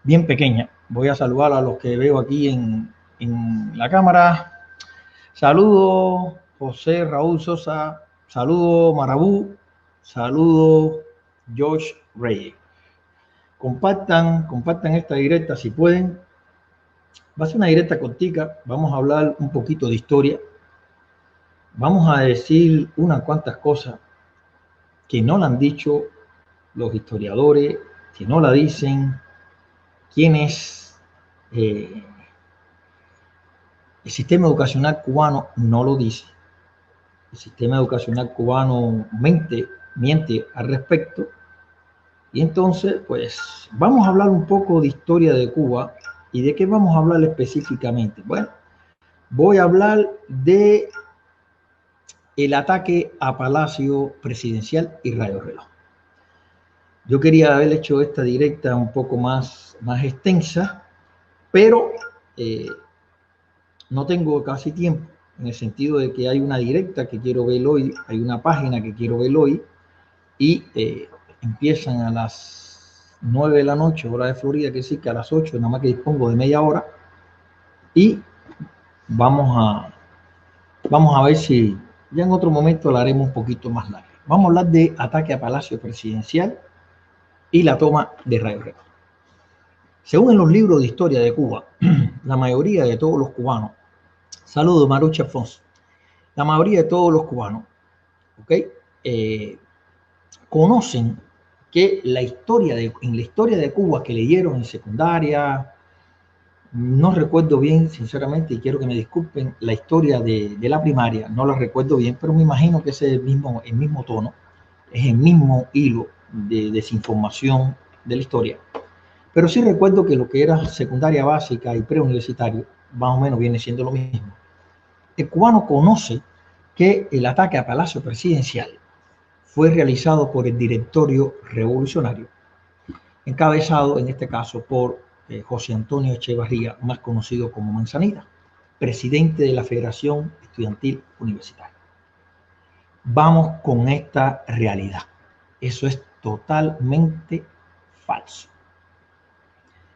bien pequeña. Voy a saludar a los que veo aquí en la cámara. Saludo José Raúl Sosa, saludo Marabú, saludo Josh Reyes. Compartan esta directa si pueden. Va a ser una directa cortica. Vamos a hablar un poquito de historia. Vamos a decir unas cuantas cosas que no la han dicho los historiadores, que no la dicen quienes el sistema educacional cubano no lo dice. El sistema educacional cubano miente al respecto. Y entonces, pues, vamos a hablar un poco de historia de Cuba. ¿Y de qué vamos a hablar específicamente? Bueno, voy a hablar de el ataque a Palacio Presidencial y Radio Reloj. Yo quería haber hecho esta directa un poco más extensa, pero no tengo casi tiempo, en el sentido de que hay una directa que quiero ver hoy, hay una página que quiero ver hoy, y empiezan a las 9 de la noche, hora de Florida, que sí, que a las 8, nada más que dispongo de media hora, y vamos a ver si ya en otro momento la haremos un poquito más larga. Vamos a hablar de ataque a Palacio Presidencial y la toma de Radio Reloj. Según en los libros de historia de Cuba, la mayoría de todos los cubanos, saludos Marucha Alfonso, la mayoría de todos los cubanos, conocen que en la historia de Cuba que leyeron en secundaria, no recuerdo bien, sinceramente, y quiero que me disculpen, la historia de la primaria, no la recuerdo bien, pero me imagino que es el mismo tono, es el mismo hilo de desinformación de la historia. Pero sí recuerdo que lo que era secundaria básica y preuniversitario, más o menos viene siendo lo mismo. El cubano conoce que el ataque a Palacio Presidencial fue realizado por el Directorio Revolucionario, encabezado en este caso por José Antonio Echevarría, más conocido como Manzanita, presidente de la Federación Estudiantil Universitaria. Vamos con esta realidad. Eso es totalmente falso.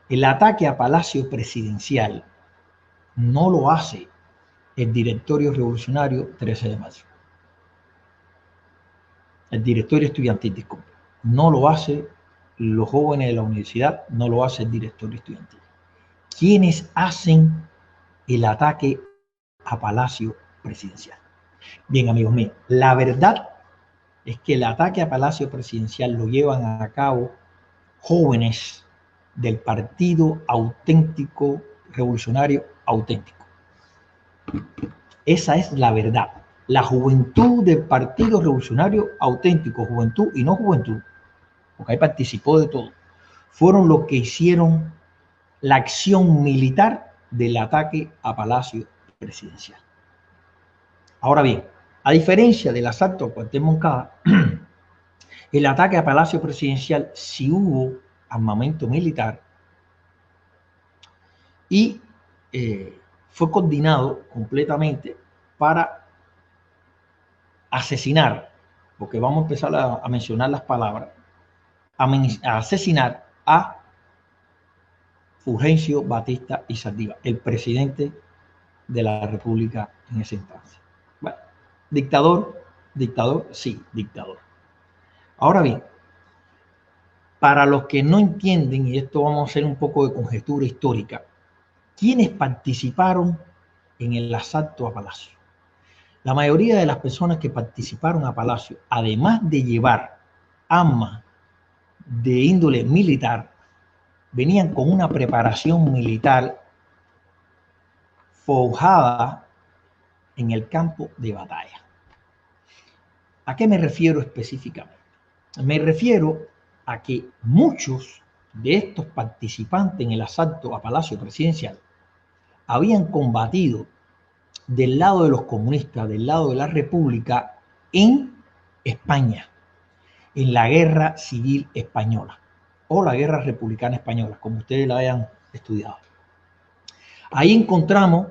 El ataque a Palacio Presidencial no lo hace el Directorio Revolucionario 13 de marzo. El Directorio Estudiantil, disculpe. No lo hace los jóvenes de la universidad, no lo hace el Directorio Estudiantil. ¿Quiénes hacen el ataque a Palacio Presidencial? Bien, amigos míos, la verdad es que el ataque a Palacio Presidencial lo llevan a cabo jóvenes del Partido Auténtico Revolucionario Auténtico. Esa es la verdad. La juventud del Partido Revolucionario Auténtico, juventud y no juventud, porque ahí participó de todo, fueron los que hicieron la acción militar del ataque a Palacio Presidencial. Ahora bien, a diferencia del asalto a Cuartel Moncada, el ataque a Palacio Presidencial sí hubo armamento militar y fue coordinado completamente para asesinar, porque vamos a empezar a mencionar las palabras, a asesinar a Fulgencio Batista y Saldívar, el presidente de la República en ese entonces. Bueno, dictador, sí, dictador. Ahora bien, para los que no entienden, y esto vamos a hacer un poco de conjetura histórica, ¿quiénes participaron en el asalto a Palacio? La mayoría de las personas que participaron a Palacio, además de llevar armas de índole militar, venían con una preparación militar forjada en el campo de batalla. ¿A qué me refiero específicamente? Me refiero a que muchos de estos participantes en el asalto a Palacio Presidencial habían combatido del lado de los comunistas, del lado de la República, en España, en la Guerra Civil Española o la Guerra Republicana Española, como ustedes la hayan estudiado. Ahí encontramos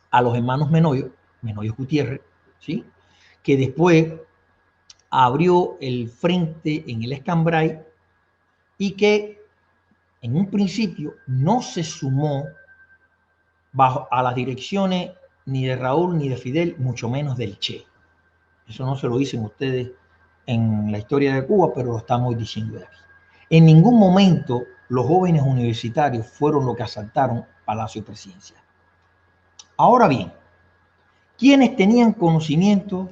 a los hermanos Menoyo Gutiérrez, ¿sí?, que después abrió el frente en el Escambray y que en un principio no se sumó a las direcciones ni de Raúl ni de Fidel, mucho menos del Che. Eso no se lo dicen ustedes en la historia de Cuba, pero lo estamos diciendo de aquí. En ningún momento los jóvenes universitarios fueron los que asaltaron Palacio Presidencial. Ahora bien, ¿quiénes tenían conocimiento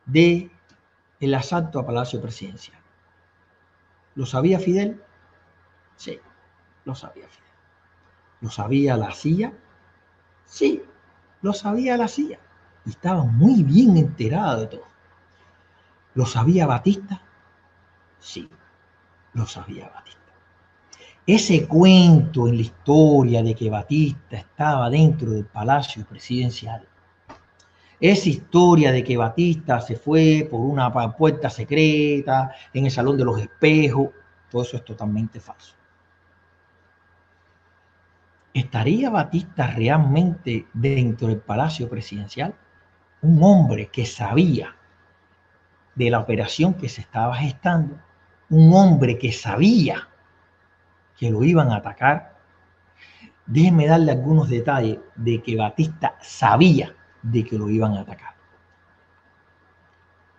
del asalto a Palacio Presidencial? ¿Lo sabía Fidel? Sí, lo sabía Fidel. ¿Lo sabía la CIA? Sí, lo sabía la CIA. Y estaba muy bien enterada de todo. ¿Lo sabía Batista? Sí, lo sabía Batista. Ese cuento en la historia de que Batista estaba dentro del Palacio Presidencial, esa historia de que Batista se fue por una puerta secreta en el Salón de los Espejos, todo eso es totalmente falso. ¿Estaría Batista realmente dentro del Palacio Presidencial? Un hombre que sabía de la operación que se estaba gestando, un hombre que sabía que lo iban a atacar. Déjenme darle algunos detalles de que Batista sabía de que lo iban a atacar.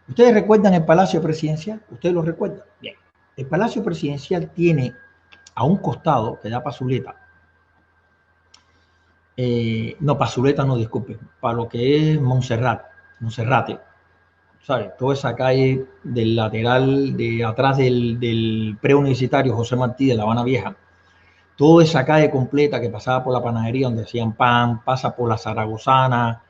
¿Ustedes recuerdan el Palacio Presidencial? ¿Ustedes lo recuerdan? Bien. El Palacio Presidencial tiene a un costado, que da para Zuleta, no, para Zuleta no, disculpen, para lo que es Monserrate, ¿sabes? Toda esa calle del lateral de atrás del preuniversitario José Martí de La Habana Vieja, toda esa calle completa que pasaba por la panadería donde hacían pan, pasa por la Zaragozana,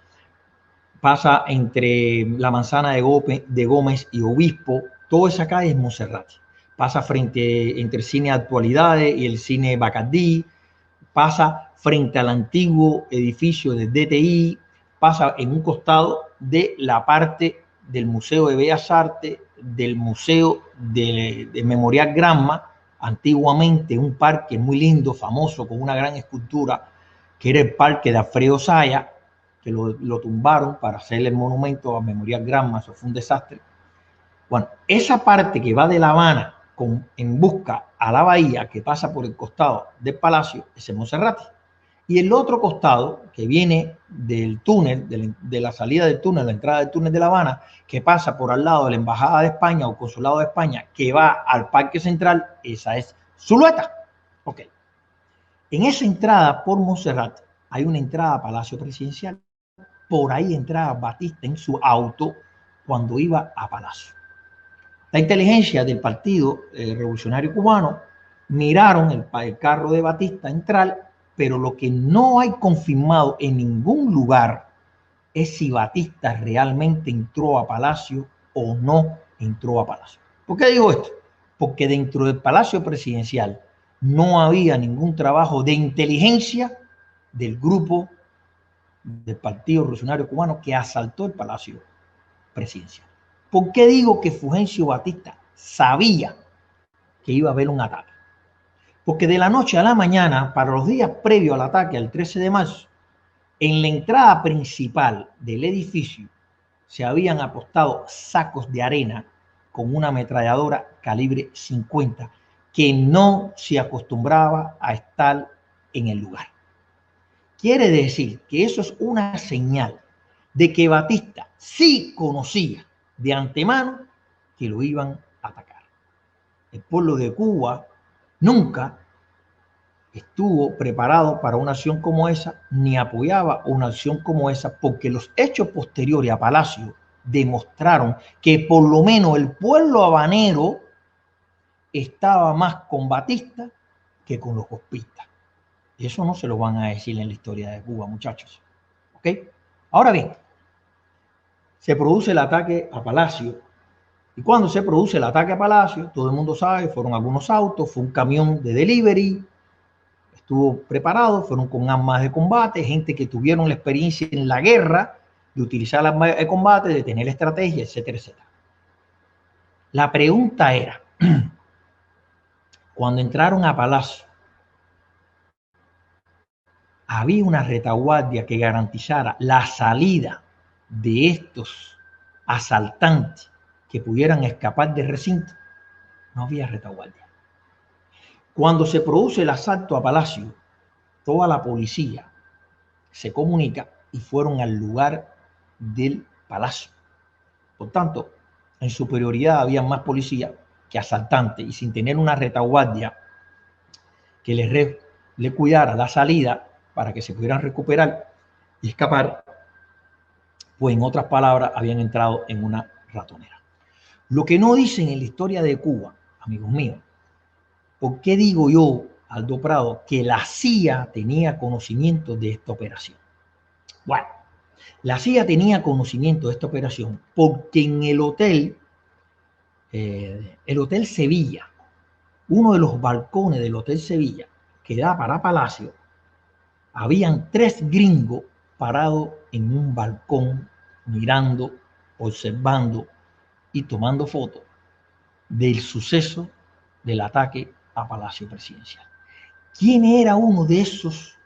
pasa entre la manzana de Gómez y Obispo, toda esa calle es Monserrate. Pasa entre el cine Actualidades y el cine Bacardí, pasa frente al antiguo edificio de DTI, pasa en un costado de la parte del Museo de Bellas Artes, del Museo de Memorial Granma, antiguamente un parque muy lindo, famoso, con una gran escultura, que era el parque de Alfredo Saya, que lo tumbaron para hacerle el monumento a Memorial Granma, eso fue un desastre. Bueno, esa parte que va de La Habana en busca a la bahía, que pasa por el costado del palacio, es el Monserrate. Y el otro costado, que viene del túnel, de la salida del túnel, la entrada del túnel de La Habana, que pasa por al lado de la Embajada de España o Consulado de España, que va al Parque Central, esa es Zulueta. Ok. En esa entrada por Monserrate hay una entrada a Palacio Presidencial. Por ahí entraba Batista en su auto cuando iba a Palacio. La inteligencia del Partido Revolucionario Cubano miraron el carro de Batista entrar, pero lo que no hay confirmado en ningún lugar es si Batista realmente entró a Palacio o no entró a Palacio. ¿Por qué digo esto? Porque dentro del Palacio Presidencial no había ningún trabajo de inteligencia del grupo del Partido Revolucionario Cubano que asaltó el Palacio Presidencial. ¿Por qué digo que Fulgencio Batista sabía que iba a haber un ataque? Porque de la noche a la mañana, para los días previos al ataque, al 13 de marzo, en la entrada principal del edificio se habían apostado sacos de arena con una ametralladora calibre 50 que no se acostumbraba a estar en el lugar. Quiere decir que eso es una señal de que Batista sí conocía de antemano que lo iban a atacar. El pueblo de Cuba nunca estuvo preparado para una acción como esa, ni apoyaba una acción como esa, porque los hechos posteriores a Palacio demostraron que por lo menos el pueblo habanero estaba más con Batista que con los golpistas. Y eso no se lo van a decir en la historia de Cuba, muchachos. ¿Ok? Ahora bien, se produce el ataque a Palacio. Y cuando se produce el ataque a Palacio, todo el mundo sabe, fueron algunos autos, fue un camión de delivery, estuvo preparado, fueron con armas de combate, gente que tuvieron la experiencia en la guerra, de utilizar las armas de combate, de tener estrategia, etcétera, etcétera. La pregunta era, cuando entraron a Palacio, ¿había una retaguardia que garantizara la salida de estos asaltantes que pudieran escapar del recinto? No había retaguardia. Cuando se produce el asalto a Palacio, toda la policía se comunica y fueron al lugar del palacio. Por tanto, en superioridad había más policía que asaltantes, y sin tener una retaguardia que le cuidara la salida para que se pudieran recuperar y escapar, pues en otras palabras habían entrado en una ratonera. Lo que no dicen en la historia de Cuba, amigos míos, ¿por qué digo yo, Aldo Prado, que la CIA tenía conocimiento de esta operación? Bueno, la CIA tenía conocimiento de esta operación porque en el Hotel Sevilla, uno de los balcones del Hotel Sevilla, que da para Palacio, habían 3 gringos parados en un balcón, mirando, observando y tomando fotos del suceso del ataque a Palacio Presidencial. ¿Quién era uno de esos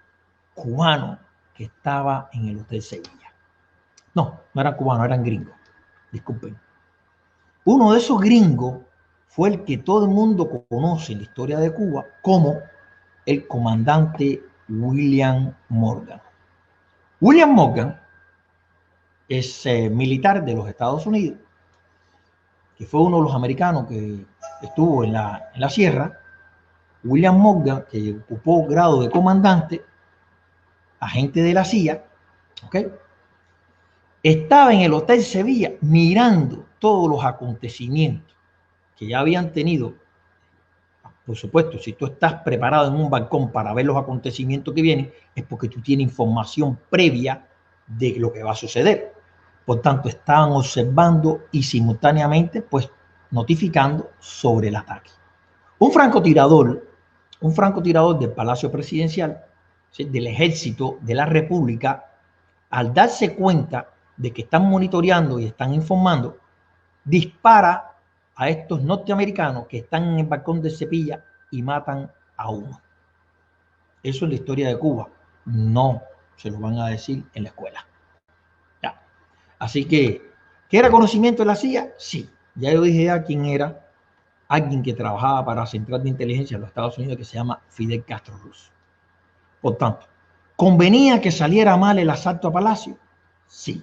cubanos que estaba en el Hotel Sevilla? No, no eran cubanos, eran gringos. Disculpen. Uno de esos gringos fue el que todo el mundo conoce en la historia de Cuba como el comandante William Morgan. William Morgan es militar de los Estados Unidos, que fue uno de los americanos que estuvo en la sierra. William Morgan, que ocupó grado de comandante, agente de la CIA, ¿ok? Estaba en el Hotel Sevilla mirando todos los acontecimientos que ya habían tenido. Por supuesto, si tú estás preparado en un balcón para ver los acontecimientos que vienen, es porque tú tienes información previa de lo que va a suceder. Por tanto, estaban observando y simultáneamente, pues, notificando sobre el ataque. Un francotirador del Palacio Presidencial, ¿sí?, del Ejército de la República, al darse cuenta de que están monitoreando y están informando, dispara a estos norteamericanos que están en el balcón de Sevilla y matan a uno. Eso es la historia de Cuba. No se lo van a decir en la escuela. Ya. Así que, ¿qué era conocimiento de la CIA? Sí. Ya yo dije ya quién era. Alguien que trabajaba para la Central de Inteligencia de los Estados Unidos, que se llama Fidel Castro Ruz. Por tanto, ¿convenía que saliera mal el asalto a Palacio? Sí.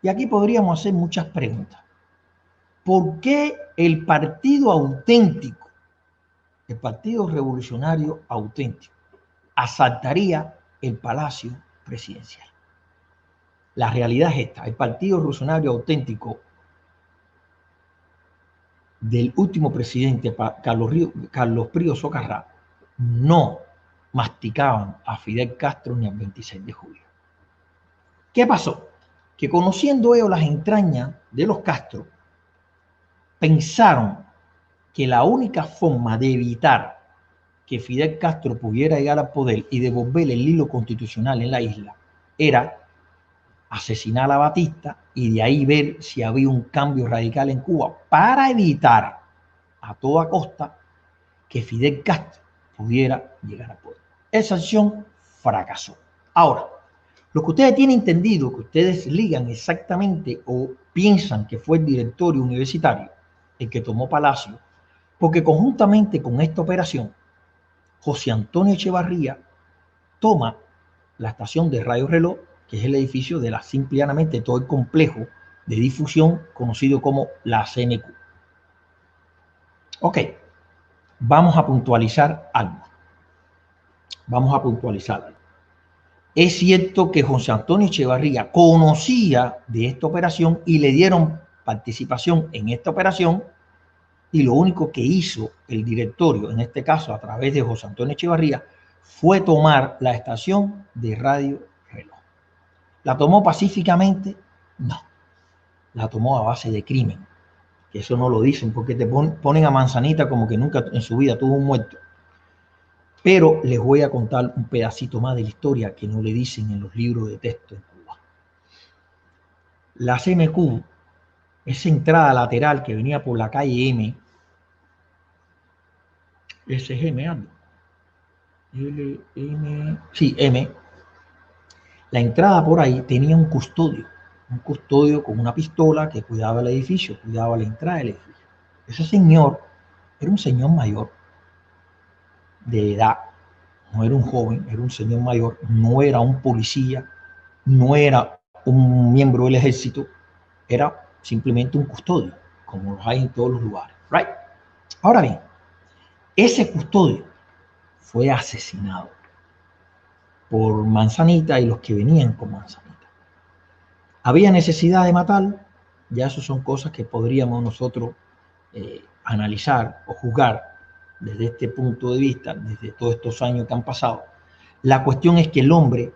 Y aquí podríamos hacer muchas preguntas. ¿Por qué el partido auténtico, el Partido Revolucionario Auténtico, asaltaría el Palacio Presidencial? La realidad es esta: el Partido Revolucionario Auténtico del último presidente, Carlos Prío Socarrá, no masticaban a Fidel Castro ni al 26 de julio. ¿Qué pasó? Que conociendo ellos las entrañas de los Castro, pensaron que la única forma de evitar que Fidel Castro pudiera llegar al poder y devolverle el hilo constitucional en la isla era asesinar a Batista y de ahí ver si había un cambio radical en Cuba para evitar a toda costa que Fidel Castro pudiera llegar al poder. Esa acción fracasó. Ahora, lo que ustedes tienen entendido, que ustedes ligan exactamente o piensan que fue el directorio universitario el que tomó Palacio, porque conjuntamente con esta operación, José Antonio Echevarría toma la estación de Radio Reloj, que es el edificio de simplemente todo el complejo de difusión conocido como la CNQ. Ok, vamos a puntualizar algo. Es cierto que José Antonio Echevarría conocía de esta operación y le dieron participación en esta operación, y lo único que hizo el directorio, en este caso a través de José Antonio Echevarría, fue tomar la estación de Radio Reloj. ¿La tomó pacíficamente? No. La tomó a base de crimen. Que eso no lo dicen porque te ponen a Manzanita como que nunca en su vida tuvo un muerto. Pero les voy a contar un pedacito más de la historia que no le dicen en los libros de texto en Cuba. La CMQ, esa entrada lateral que venía por la calle M, SGM, M, la entrada por ahí tenía un custodio con una pistola que cuidaba el edificio, cuidaba la entrada del edificio. Ese señor era un señor mayor, de edad, no era un joven, era un señor mayor, no era un policía, no era un miembro del ejército, era simplemente un custodio, como los hay en todos los lugares. Right? Ahora bien, ese custodio fue asesinado por Manzanita y los que venían con Manzanita. ¿Había necesidad de matar? Ya eso son cosas que podríamos nosotros analizar o juzgar desde este punto de vista, desde todos estos años que han pasado. La cuestión es que el hombre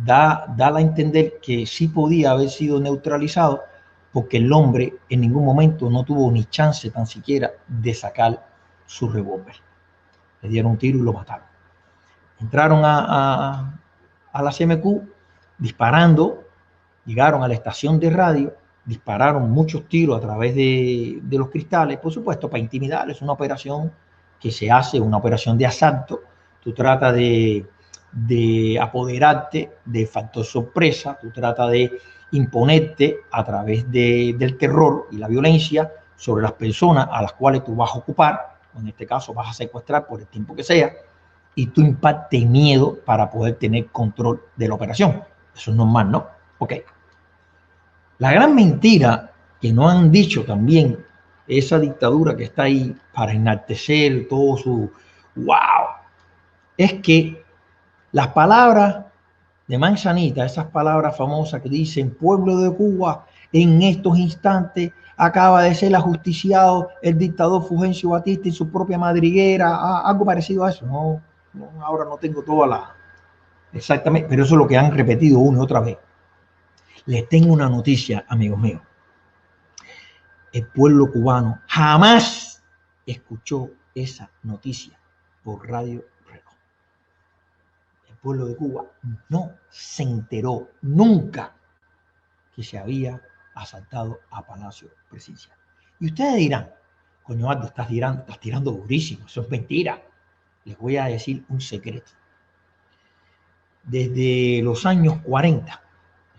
da a entender que sí podía haber sido neutralizado, porque el hombre en ningún momento no tuvo ni chance tan siquiera de sacar su revólver. Le dieron un tiro y lo mataron. Entraron a la CMQ disparando, llegaron a la estación de radio, dispararon muchos tiros a través de los cristales, por supuesto, para intimidar. Es una operación que se hace, una operación de asalto. Tú tratas de apoderarte de factor sorpresa, tú tratas de imponerte a través del terror y la violencia sobre las personas a las cuales tú vas a ocupar, o en este caso vas a secuestrar por el tiempo que sea, y tú impactes miedo para poder tener control de la operación. Eso es normal, ¿no? Ok. La gran mentira que no han dicho también, esa dictadura que está ahí para enaltecer todo su wow, es que las palabras de Manzanita, esas palabras famosas que dicen pueblo de Cuba, en estos instantes acaba de ser ajusticiado el dictador Fulgencio Batista en su propia madriguera, algo parecido a eso. No, ahora no tengo toda la exactamente, pero eso es lo que han repetido una y otra vez. Les tengo una noticia, amigos míos. El pueblo cubano jamás escuchó esa noticia por Radio Reloj. El pueblo de Cuba no se enteró nunca que se había asaltado a Palacio Presidencial. Y ustedes dirán, coño Aldo, estás tirando durísimo, eso es mentira. Les voy a decir un secreto. Desde los años 40,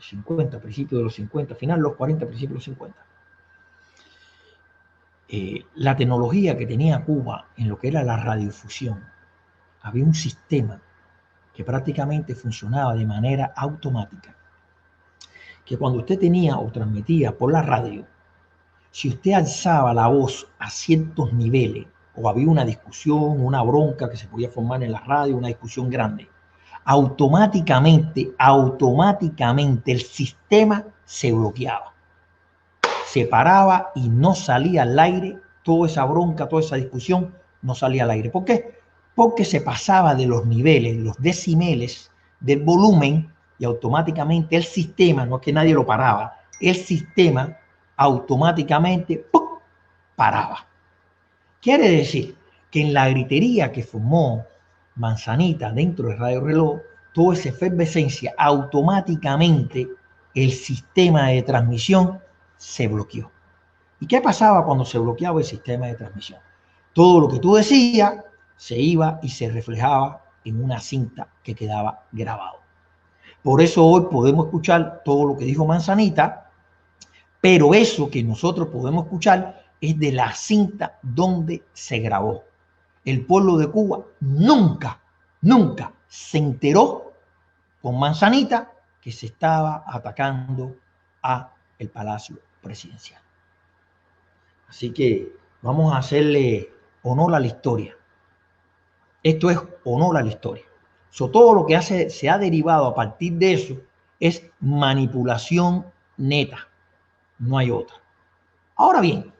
50, principios de los 50, final de los 40, principios de los 50, la tecnología que tenía Cuba en lo que era la radiofusión, había un sistema que prácticamente funcionaba de manera automática, que cuando usted tenía o transmitía por la radio, si usted alzaba la voz a ciertos niveles o había una discusión, una bronca que se podía formar en la radio, una discusión grande, automáticamente el sistema se bloqueaba, se paraba y no salía al aire. Toda esa bronca, toda esa discusión no salía al aire. ¿Por qué? Porque se pasaba de los niveles, los decimeles del volumen, y automáticamente el sistema, no es que nadie lo paraba, el sistema automáticamente ¡pum!, paraba. Quiere decir que en la gritería que formó Manzanita dentro de Radio Reloj, toda esa efervescencia, automáticamente el sistema de transmisión se bloqueó. ¿Y qué pasaba cuando se bloqueaba el sistema de transmisión? Todo lo que tú decías se iba y se reflejaba en una cinta que quedaba grabado. Por eso hoy podemos escuchar todo lo que dijo Manzanita, pero eso que nosotros podemos escuchar es de la cinta donde se grabó. El pueblo de Cuba nunca se enteró con Manzanita que se estaba atacando a el Palacio Presidencial. Así que vamos a hacerle honor a la historia. Esto es honor a la historia. Todo lo que se ha derivado a partir de eso es manipulación neta. No hay otra. Ahora bien,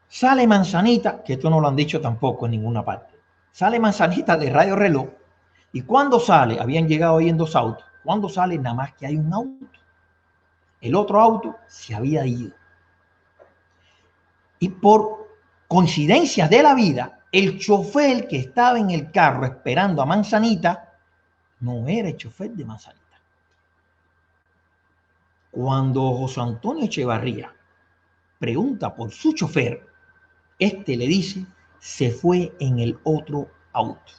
sale Manzanita, que esto no lo han dicho tampoco en ninguna parte. Sale Manzanita de Radio Reloj, y cuando sale, habían llegado ahí en 2 autos. Cuando sale, nada más que hay un auto. El otro auto se había ido. Y por coincidencias de la vida, el chofer que estaba en el carro esperando a Manzanita no era el chofer de Manzanita. Cuando José Antonio Echevarría pregunta por su chofer, este le dice, se fue en el otro auto.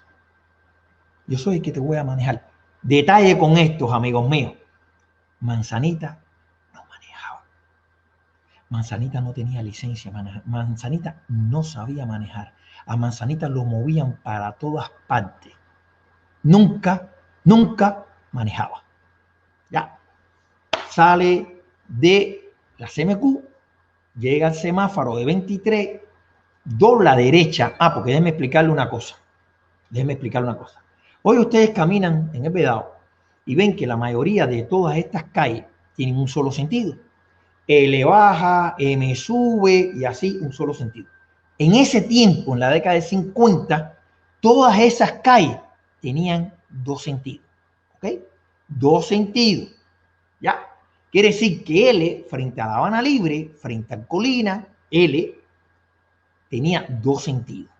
Yo soy el que te voy a manejar. Detalle con estos, amigos míos. Manzanita no manejaba. Manzanita no tenía licencia. Manzanita no sabía manejar. A Manzanita lo movían para todas partes. Nunca manejaba. Ya. Sale de la CMQ, llega al semáforo de 23, dobla derecha. Porque déjenme explicarle una cosa. Hoy ustedes caminan en el Vedado y ven que la mayoría de todas estas calles tienen un solo sentido. L baja, M sube y así un solo sentido. En ese tiempo, en la década de 50, todas esas calles tenían dos sentidos. ¿Ok? Dos sentidos. ¿Ya? Quiere decir que L, frente a La Habana Libre, frente a Colina, L tenía dos sentidos.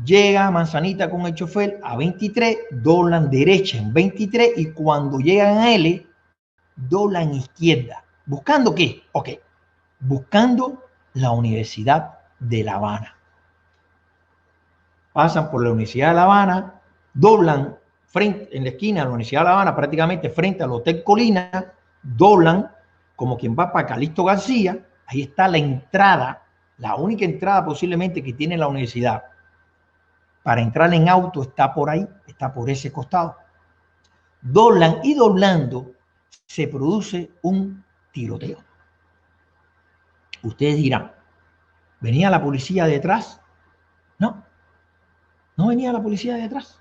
Llega a Manzanita con el chofer a 23, doblan derecha en 23 y cuando llegan a L, doblan izquierda. ¿Buscando qué? Ok. Buscando la Universidad de La Habana. Pasan por la Universidad de La Habana, doblan frente, en la esquina de la Universidad de La Habana, prácticamente frente al Hotel Colina, doblan como quien va para Calixto García. Ahí está la entrada, la única entrada posiblemente que tiene la universidad. Para entrar en auto está por ahí, está por ese costado. Doblan y doblando se produce un tiroteo. Ustedes dirán, ¿venía la policía detrás? No, no venía la policía detrás.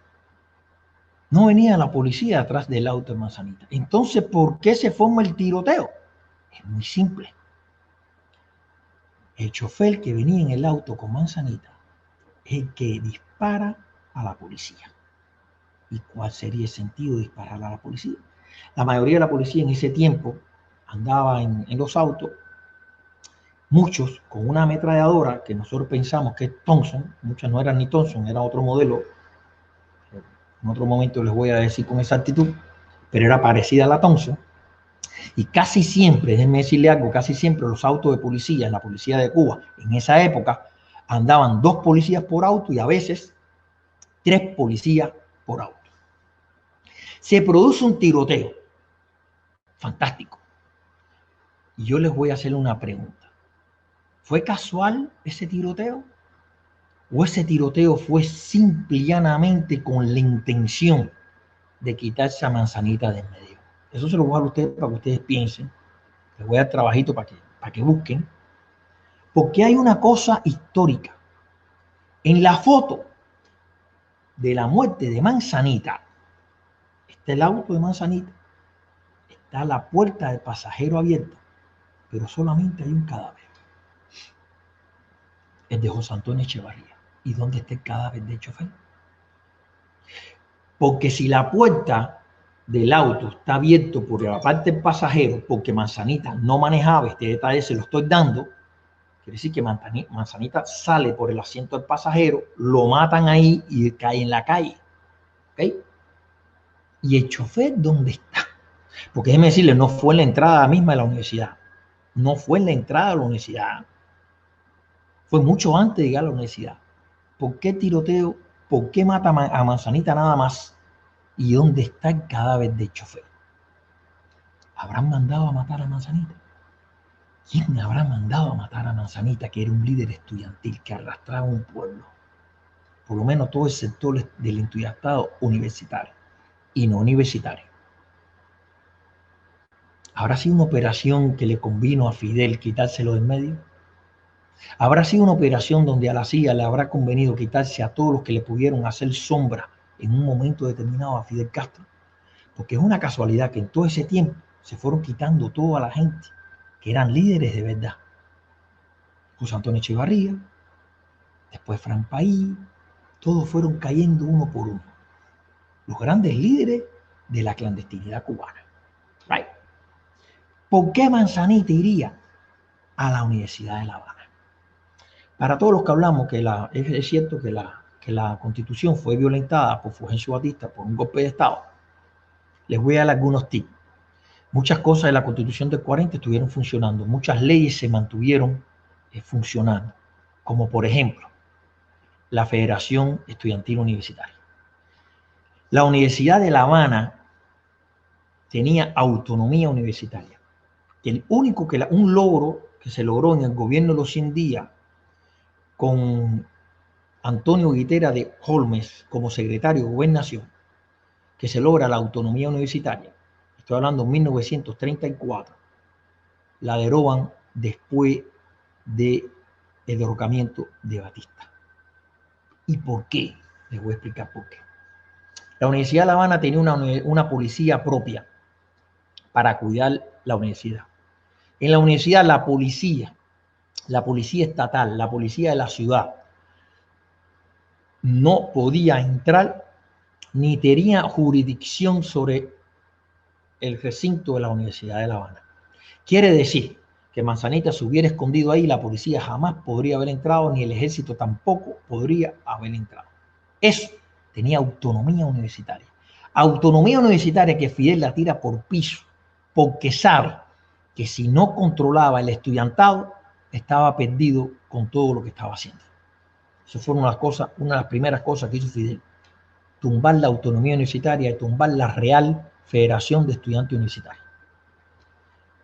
No venía la policía atrás del auto de Manzanita. Entonces, ¿por qué se forma el tiroteo? Es muy simple. El chofer que venía en el auto con Manzanita es el que dispara a la policía. ¿Y cuál sería el sentido de disparar a la policía? La mayoría de la policía en ese tiempo andaba en los autos, muchos con una ametralladora que nosotros pensamos que es Thompson, muchas no eran ni Thompson, era otro modelo. En otro momento les voy a decir con exactitud, pero era parecida a la Thompson. Y casi siempre, déjenme decirle algo, casi siempre los autos de policía, en la policía de Cuba, en esa época, andaban 2 policías por auto y a veces 3 policías por auto. Se produce un tiroteo. Fantástico. Y yo les voy a hacer una pregunta. ¿Fue casual ese tiroteo? ¿O ese tiroteo fue simple y llanamente con la intención de quitarse a Manzanita de en medio? Eso se lo voy a dar a ustedes para que ustedes piensen. Les voy a dar trabajito para que busquen. Porque hay una cosa histórica. En la foto de la muerte de Manzanita, está el auto de Manzanita, está la puerta del pasajero abierta, pero solamente hay un cadáver. Es de José Antonio Echevarría. ¿Y dónde está el cadáver del chofer? Porque si la puerta del auto está abierto por la parte del pasajero, porque Manzanita no manejaba, este detalle se lo estoy dando, quiere decir que Manzanita sale por el asiento del pasajero, lo matan ahí y cae en la calle. ¿Okay? ¿Y el chofer dónde está? Porque déjeme decirle, no fue en la entrada misma de la universidad. No fue en la entrada de la universidad. Fue mucho antes de llegar a la universidad. ¿Por qué tiroteo? ¿Por qué mata a Manzanita nada más? ¿Y dónde está el cadáver del chofer? ¿Habrán mandado a matar a Manzanita? ¿Quién habrá mandado a matar a Manzanita, que era un líder estudiantil que arrastraba un pueblo? Por lo menos todo el sector del estudiantado universitario y no universitario. ¿Habrá sido una operación que le convino a Fidel quitárselo del medio? ¿Habrá sido una operación donde a la CIA le habrá convenido quitarse a todos los que le pudieron hacer sombra en un momento determinado a Fidel Castro? Porque es una casualidad que en todo ese tiempo se fueron quitando toda la gente que eran líderes de verdad. José Antonio Echevarría, después Frank País, todos fueron cayendo uno por uno. Los grandes líderes de la clandestinidad cubana. Right. ¿Por qué Manzanita iría a la Universidad de La Habana? Para todos los que hablamos que es cierto que la Constitución fue violentada por Fulgencio Batista por un golpe de Estado, les voy a dar algunos tips. Muchas cosas de la Constitución del 40 estuvieron funcionando, muchas leyes se mantuvieron funcionando, como por ejemplo la Federación Estudiantil Universitaria. La Universidad de La Habana tenía autonomía universitaria. Un logro que se logró en el gobierno de los 100 días con Antonio Guitera de Holmes como secretario de Gobernación, que se logra la autonomía universitaria, estoy hablando de 1934, la derogan después del derrocamiento de Batista. ¿Y por qué? Les voy a explicar por qué. La Universidad de La Habana tenía una policía propia para cuidar la universidad. En la universidad la policía estatal, la policía de la ciudad, no podía entrar ni tenía jurisdicción sobre el recinto de la Universidad de La Habana. Quiere decir que Manzanita se hubiera escondido ahí, la policía jamás podría haber entrado, ni el ejército tampoco podría haber entrado. Eso tenía autonomía universitaria. Autonomía universitaria que Fidel la tira por piso, porque sabe que si no controlaba el estudiantado, estaba perdido con todo lo que estaba haciendo. Eso fue una de las primeras cosas que hizo Fidel. Tumbar la autonomía universitaria y tumbar la Real Federación de Estudiantes Universitarios.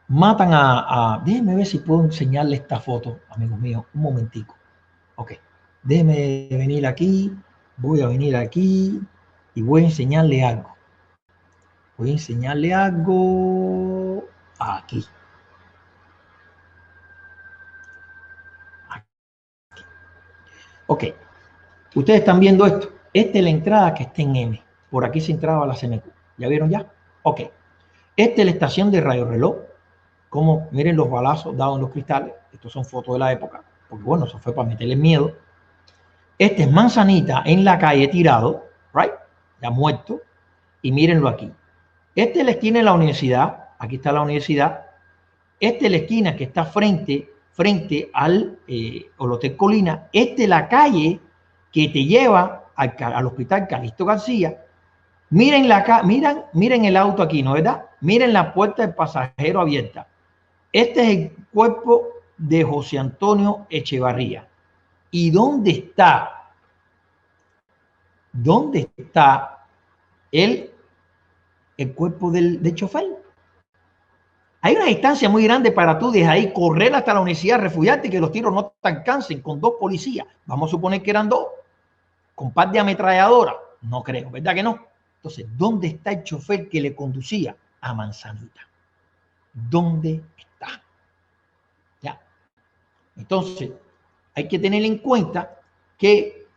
Matan déjenme ver si puedo enseñarle esta foto, amigos míos, un momentico. Ok, déjenme venir aquí, voy a venir aquí y voy a enseñarle algo. Voy a enseñarle algo aquí. Ok, ustedes están viendo esto. Esta es la entrada que está en M. Por aquí se entraba a la CMQ. ¿Ya vieron ya? Ok. Esta es la estación de Radio Reloj. Como miren los balazos dados en los cristales. Estos son fotos de la época. Porque bueno, eso fue para meterle miedo. Este es Manzanita en la calle tirado, right? Ya muerto. Y mírenlo aquí. Esta es la esquina de la universidad. Aquí está la universidad. Esta es la esquina que está frente al Hotel Colina. Esta es la calle que te lleva al hospital Calixto García. Miren miren el auto aquí, ¿no es verdad? Miren la puerta del pasajero abierta. Este es el cuerpo de José Antonio Echevarría. ¿Y dónde está? ¿Dónde está el cuerpo del chofer? Hay una distancia muy grande para tú desde ahí correr hasta la universidad, refugiarte y que los tiros no te alcancen con dos policías. Vamos a suponer que eran dos. Con par de ametralladora. No creo, ¿verdad que no? Entonces, ¿dónde está el chofer que le conducía a Manzanita? ¿Dónde está? Ya. Entonces, hay que tener en cuenta que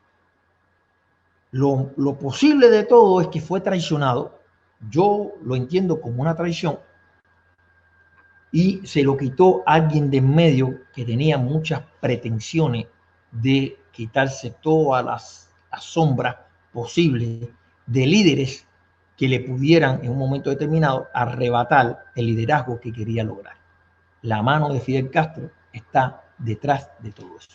lo posible de todo es que fue traicionado. Yo lo entiendo como una traición y se lo quitó alguien de en medio que tenía muchas pretensiones de quitarse todas las sombras posibles de líderes que le pudieran en un momento determinado arrebatar el liderazgo que quería lograr. La mano de Fidel Castro está detrás de todo eso.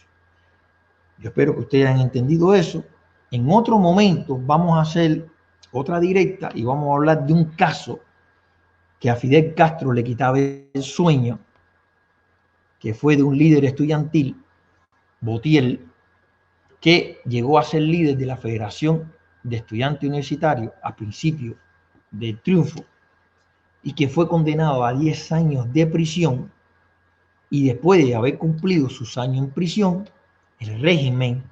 Yo espero que ustedes hayan entendido eso. En otro momento vamos a hacer otra directa y vamos a hablar de un caso que a Fidel Castro le quitaba el sueño, que fue de un líder estudiantil, Botiel, que llegó a ser líder de la Federación de Estudiantes Universitarios a principio del triunfo y que fue condenado a 10 años de prisión, y después de haber cumplido sus años en prisión, el régimen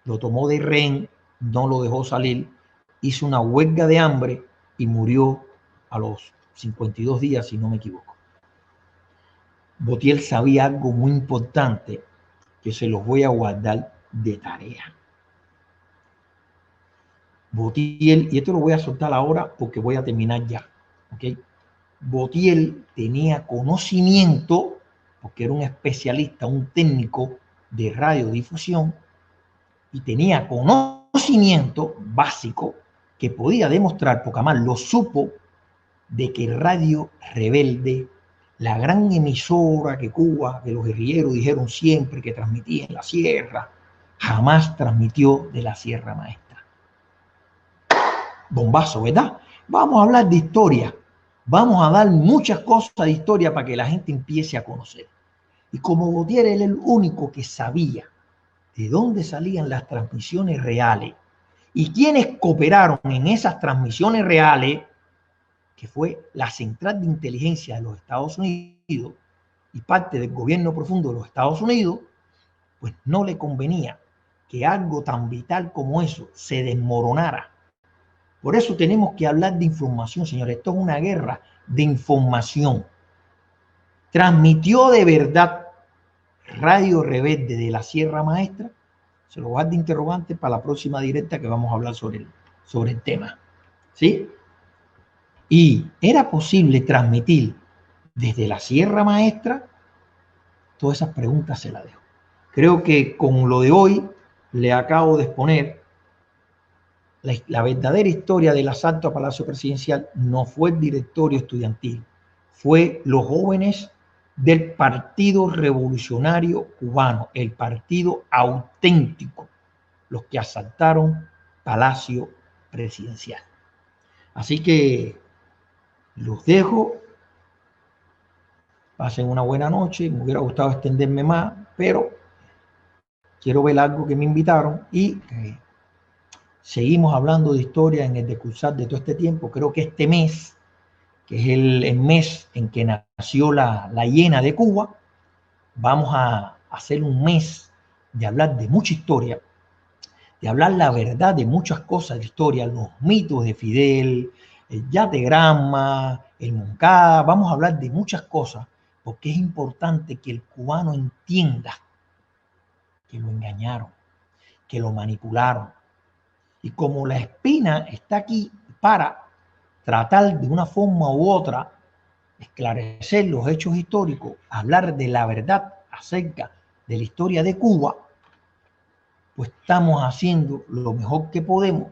lo tomó de rehén, no lo dejó salir, hizo una huelga de hambre y murió a los 52 días, si no me equivoco. Botiel sabía algo muy importante que se los voy a guardar de tarea. Botiel, y esto lo voy a soltar ahora porque voy a terminar ya, ¿ok? Botiel tenía conocimiento, porque era un especialista, un técnico de radiodifusión, y tenía conocimiento básico que podía demostrar, porque además lo supo, de que Radio Rebelde, la gran emisora que Cuba, que los guerrilleros dijeron siempre que transmitía en la sierra, jamás transmitió de la Sierra Maestra. Bombazo, ¿verdad? Vamos a hablar de historia. Vamos a dar muchas cosas de historia para que la gente empiece a conocer. Y como Botiel era el único que sabía de dónde salían las transmisiones reales y quienes cooperaron en esas transmisiones reales, que fue la Central de Inteligencia de los Estados Unidos y parte del gobierno profundo de los Estados Unidos, pues no le convenía que algo tan vital como eso se desmoronara. Por eso tenemos que hablar de información, señores. Esto es una guerra de información. Transmitió de verdad Radio Rebelde de la Sierra Maestra. Se lo voy a dar de interrogante para la próxima directa que vamos a hablar sobre el tema. ¿Sí? Y era posible transmitir desde la Sierra Maestra. Todas esas preguntas se las dejo. Creo que con lo de hoy le acabo de exponer la verdadera historia del asalto a Palacio Presidencial. No fue el directorio estudiantil, fue los jóvenes del Partido Revolucionario Cubano, el partido auténtico, los que asaltaron Palacio Presidencial. Así que los dejo. Pasen una buena noche. Me hubiera gustado extenderme más, pero quiero ver algo que me invitaron y seguimos hablando de historia en el decursar de todo este tiempo. Creo que este mes, que es el mes en que nació la hiena de Cuba, vamos a hacer un mes de hablar de mucha historia, de hablar la verdad de muchas cosas de historia, los mitos de Fidel, el Yategrama, el Moncada. Vamos a hablar de muchas cosas porque es importante que el cubano entienda que lo engañaron, que lo manipularon. Y como la espina está aquí para tratar de una forma u otra, esclarecer los hechos históricos, hablar de la verdad acerca de la historia de Cuba, pues estamos haciendo lo mejor que podemos.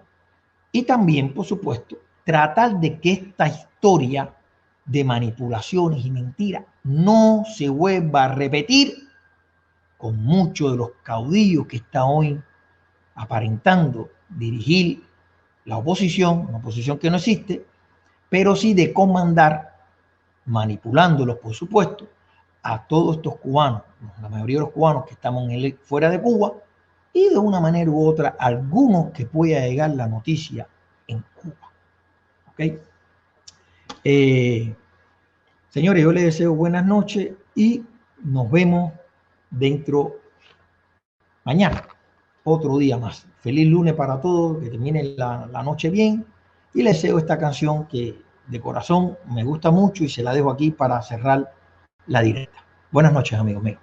Y también, por supuesto, tratar de que esta historia de manipulaciones y mentiras no se vuelva a repetir con muchos de los caudillos que están hoy aparentando dirigir la oposición, una oposición que no existe, pero sí de comandar, manipulándolos, por supuesto, a todos estos cubanos, la mayoría de los cubanos que estamos fuera de Cuba, y de una manera u otra, algunos que pueda llegar la noticia en Cuba. ¿Ok? Señores, yo les deseo buenas noches y nos vemos mañana, otro día más. Feliz lunes para todos, que termine la noche bien, y les deseo esta canción que de corazón me gusta mucho y se la dejo aquí para cerrar la directa. Buenas noches, amigos míos.